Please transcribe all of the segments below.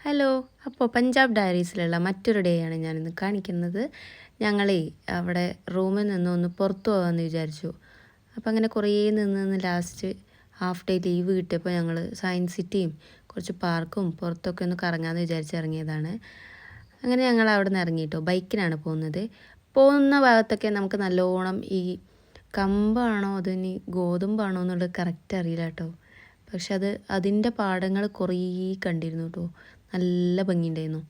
Hello. അപ്പോൾ പഞ്ചാബ് ഡയറീസിലുള്ള മറ്റൊരു day ആണ് ഞാനിന്ന് കാണിക്കുന്നത്. ഞങ്ങളേ അവിടെ റൂമിൽ നിന്ന് പുറത്തു പോകാമെന്ന് വിചാരിച്ചു. അപ്പോൾ അങ്ങനെ കുറേ നിന്ന് ലാസ്റ്റ് ഹാഫ് ഡേ ലീവ് കിട്ടിയപ്പോൾ ഞങ്ങൾ സയൻസ് സിറ്റിയും കുറച്ച് പാർക്കും പുറത്തൊക്കെ ഒന്ന് കറങ്ങാമെന്ന് ഇറങ്ങിയതാണ്. അങ്ങനെ ഞങ്ങൾ അവിടെ നിന്ന് ഇറങ്ങിയിട്ടോ. ബൈക്കിനാണ് പോകുന്നത്. പോകുന്ന ഭാഗത്തൊക്കെ നമുക്ക് നല്ലോണം ഈ കമ്പാണോ അതിനി ഗോതമ്പാണോ എന്നുള്ളത് കറക്റ്റ് അറിയില്ല കേട്ടോ. പക്ഷെ അതിൻ്റെ പാടങ്ങൾ കുറേ കണ്ടിരുന്നു കേട്ടോ. നല്ല ഭംഗിയുണ്ടായിരുന്നു.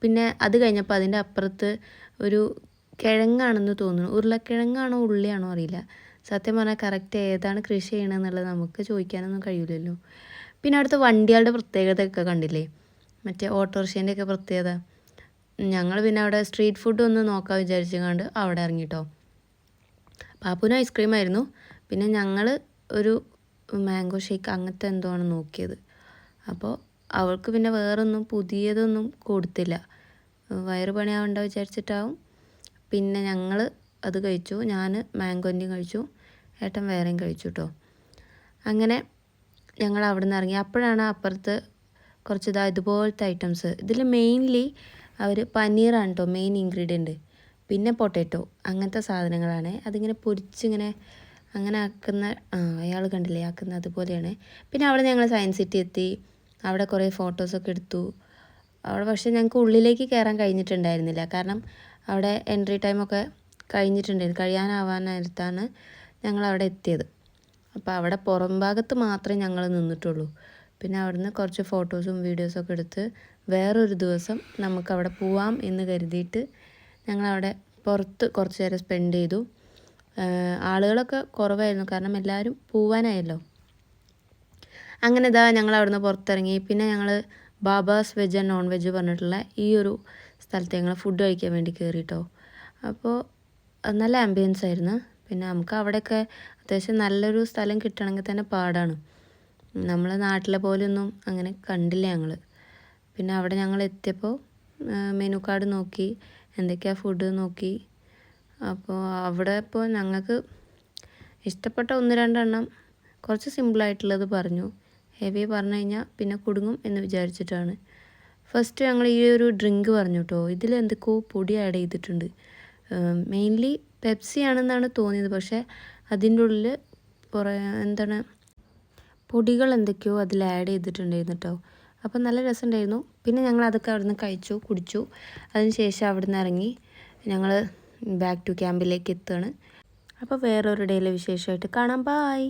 പിന്നെ അത് കഴിഞ്ഞപ്പോൾ അതിൻ്റെ അപ്പുറത്ത് ഒരു കിഴങ്ങാണെന്ന് തോന്നുന്നു. ഉരുളക്കിഴങ്ങാണോ ഉള്ളിയാണോ അറിയില്ല. സത്യം പറഞ്ഞാൽ കറക്റ്റ് ഏതാണ് കൃഷി ചെയ്യണമെന്നുള്ളത് നമുക്ക് ചോദിക്കാനൊന്നും കഴിയില്ലല്ലോ. പിന്നെ അവിടുത്തെ വണ്ടികളുടെ പ്രത്യേകതയൊക്കെ കണ്ടില്ലേ, മറ്റേ ഓട്ടോറിക്ഷേൻ്റെയൊക്കെ പ്രത്യേകത. ഞങ്ങൾ പിന്നെ അവിടെ സ്ട്രീറ്റ് ഫുഡ് ഒന്ന് നോക്കാൻ വിചാരിച്ചുകൊണ്ട് അവിടെ ഇറങ്ങിട്ടോ. പാപ്പുവിന് ഐസ്ക്രീം ആയിരുന്നു. പിന്നെ ഞങ്ങൾ ഒരു മാംഗോ ഷേക്ക് അങ്ങനത്തെ എന്തോ ആണ് നോക്കിയത്. അപ്പോൾ അവൾക്ക് പിന്നെ വേറൊന്നും പുതിയതൊന്നും കൊടുത്തില്ല. വയറ് പണിയാവണ്ട വിചാരിച്ചിട്ടാവും. പിന്നെ ഞങ്ങൾ അത് കഴിച്ചു. ഞാൻ മാംഗോൻ്റെയും കഴിച്ചു, ഏട്ടൻ വേറെയും കഴിച്ചു കേട്ടോ. അങ്ങനെ ഞങ്ങൾ അവിടെ നിന്ന് ഇറങ്ങി. അപ്പോഴാണ് അപ്പുറത്ത് കുറച്ച് ഇതുപോലത്തെ ഐറ്റംസ്. ഇതിൽ മെയിൻലി അവർ പനീറാണ് കേട്ടോ മെയിൻ ഇൻഗ്രീഡിയൻറ്റ്. പിന്നെ പൊട്ടാറ്റോ അങ്ങനത്തെ സാധനങ്ങളാണ്. അതിങ്ങനെ പൊരിച്ചിങ്ങനെ അങ്ങനെ ആക്കുന്ന അയാൾ കണ്ടില്ലേ ആക്കുന്ന അതുപോലെയാണ്. പിന്നെ അവിടെ ഞങ്ങൾ സയൻസ് സിറ്റി എത്തി. അവിടെ കുറേ ഫോട്ടോസൊക്കെ എടുത്തു. അവിടെ പക്ഷേ ഞങ്ങൾക്ക് ഉള്ളിലേക്ക് കയറാൻ കഴിഞ്ഞിട്ടുണ്ടായിരുന്നില്ല. കാരണം അവിടെ എൻട്രി ടൈമൊക്കെ കഴിയാനാവാൻ നേരത്താണ് ഞങ്ങൾ അവിടെ എത്തിയത്. അപ്പോൾ അവിടെ പുറം ഭാഗത്ത് മാത്രമേ ഞങ്ങൾ നിന്നിട്ടുള്ളൂ. പിന്നെ അവിടുന്ന് കുറച്ച് ഫോട്ടോസും വീഡിയോസൊക്കെ എടുത്ത് വേറൊരു ദിവസം നമുക്കവിടെ പോവാം എന്ന് കരുതിയിട്ട് ഞങ്ങളവിടെ പുറത്ത് കുറച്ച് നേരം സ്പെൻഡ് ചെയ്തു. ആളുകളൊക്കെ കുറവായിരുന്നു, കാരണം എല്ലാവരും പോവാനായല്ലോ. അങ്ങനെ ഞങ്ങൾ അവിടുന്ന് പുറത്തിറങ്ങി. പിന്നെ ഞങ്ങൾ ബാബാസ് വെജ് ആൻഡ് നോൺ വെജ് പറഞ്ഞിട്ടുള്ള ഈ ഒരു സ്ഥലത്ത് ഞങ്ങൾ ഫുഡ് കഴിക്കാൻ വേണ്ടി കയറിയിട്ടോ. അപ്പോൾ നല്ല ആംബിയൻസ് ആയിരുന്നു. പിന്നെ നമുക്ക് അവിടെയൊക്കെ അത്യാവശ്യം നല്ലൊരു സ്ഥലം കിട്ടണമെങ്കിൽ തന്നെ പാടാണ്. നമ്മളെ നാട്ടിലെ പോലെയൊന്നും അങ്ങനെ കണ്ടില്ല ഞങ്ങൾ. പിന്നെ അവിടെ ഞങ്ങൾ എത്തിയപ്പോൾ മെനു കാർഡ് നോക്കി, എന്തൊക്കെയാണ് ഫുഡ് നോക്കി. അപ്പോൾ അവിടെ ഇപ്പോൾ ഞങ്ങൾക്ക് ഇഷ്ടപ്പെട്ട 1-2 എണ്ണം കുറച്ച് സിമ്പിളായിട്ടുള്ളത് പറഞ്ഞു. ഹെവി പറഞ്ഞു കഴിഞ്ഞാൽ പിന്നെ കുടുങ്ങും എന്ന് വിചാരിച്ചിട്ടാണ്. ഫസ്റ്റ് ഞങ്ങൾ ഈ ഒരു ഡ്രിങ്ക് പറഞ്ഞു കേട്ടോ. ഇതിൽ എന്തൊക്കെയോ പൊടി ആഡ് ചെയ്തിട്ടുണ്ട്. മെയിൻലി പെപ്സി ആണെന്നാണ് തോന്നിയത്. പക്ഷേ അതിൻ്റെ ഉള്ളിൽ കുറേ പൊടികൾ എന്തൊക്കെയോ അതിൽ ആഡ് ചെയ്തിട്ടുണ്ടായിരുന്നു കേട്ടോ. അപ്പോൾ നല്ല രസമുണ്ടായിരുന്നു. പിന്നെ ഞങ്ങൾ അതൊക്കെ അവിടെ നിന്ന് കഴിച്ചു കുടിച്ചു. അതിന് ശേഷം അവിടെ നിന്ന് ഇറങ്ങി ഞങ്ങൾ ബാക്ക് ടു ക്യാമ്പിലേക്ക് എത്തുകയാണ്. അപ്പോൾ വേറൊരു ഡേയിലെ വിശേഷമായിട്ട് കാണാം. ബായ്.